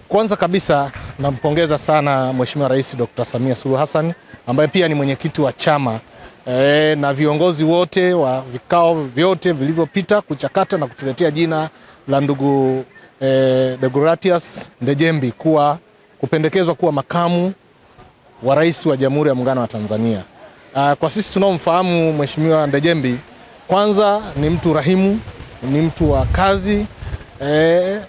Kwanza kabisa nampongeza sana Mheshimiwa Rais Dr. Samia Suluhu Hassan ambaye pia ni mwenyekiti wa chama na viongozi wote wa vikao vyote vilivyopita kuchakata na kutuletea jina la ndugu Deogratias Ndejembi kupendekezwa kuwa makamu wa rais wa Jamhuri ya Muungano wa Tanzania. Kwa sisi tunaomfahamu Mheshimiwa Ndejembi, kwanza ni mtu rahimu, ni mtu wa kazi.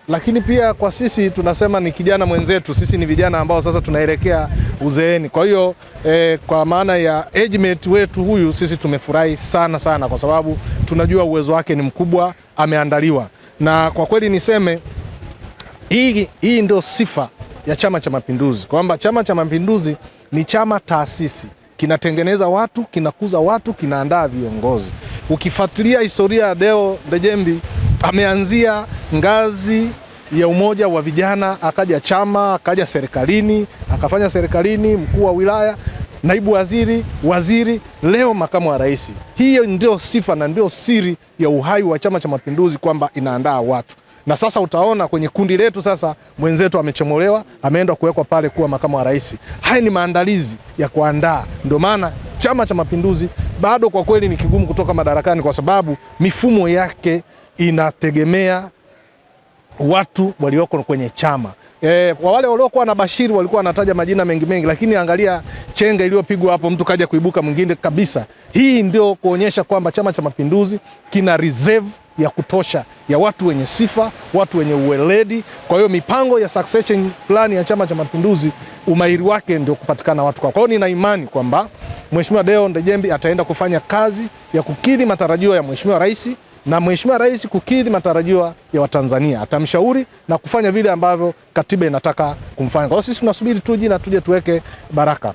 Lakini pia kwa sisi tunasema ni kijana mwenzetu. Sisi ni vijana ambao sasa tunaelekea uzeeni. Kwa hiyo kwa maana ya age mate wetu huyu, sisi tumefurahi sana sana kwa sababu tunajua uwezo wake ni mkubwa, ameandaliwa. Na kwa kweli niseme hii ndio sifa ya Chama cha Mapinduzi, kwamba Chama cha Mapinduzi ni chama taasisi, kinatengeneza watu, kinakuza watu, kinaandaa viongozi. Ukifuatilia historia ya Deo Ndejembi, ameanzia ngazi ya umoja wa vijana, akaja chama, akaja serikalini, akafanya serikalini, mkuu wa wilaya, naibu waziri, waziri, leo makamu wa rais. Hiyo ndio sifa na ndio siri ya uhai wa Chama cha Mapinduzi, kwamba inaandaa watu. Na sasa utaona kwenye kundi letu sasa mwenzetu amechomolewa, ameenda kuwekwa pale kuwa makamu wa rais. Haya ni maandalizi ya kuandaa. Ndio maana Chama cha Mapinduzi bado kwa kweli ni kigumu kutoka madarakani, kwa sababu mifumo yake inategemea watu walioko kwenye chama. Kwa wale waliokuwa na Bashiri walikuwa wanataja majina mengi, lakini angalia chenga iliyopigwa hapo, mtu kaja kuibuka mwingine kabisa. Hii ndio kuonyesha kwamba Chama cha Mapinduzi kina reserve ya kutosha ya watu wenye sifa, watu wenye uweledi. Kwa hiyo mipango ya succession plan ya Chama cha Mapinduzi, umahiri wake ndio kupatikana watu. Kwa hiyo nina imani kwamba Mheshimiwa Deo Ndejembi ataenda kufanya kazi ya kukidhi matarajio ya Mheshimiwa Rais, na Mheshimiwa Rais kukidhi matarajio ya Watanzania. Atamshauri na kufanya vile ambavyo katiba inataka kumfanya. Kwa hiyo sisi tunasubiri tu jina tuje tuweke baraka.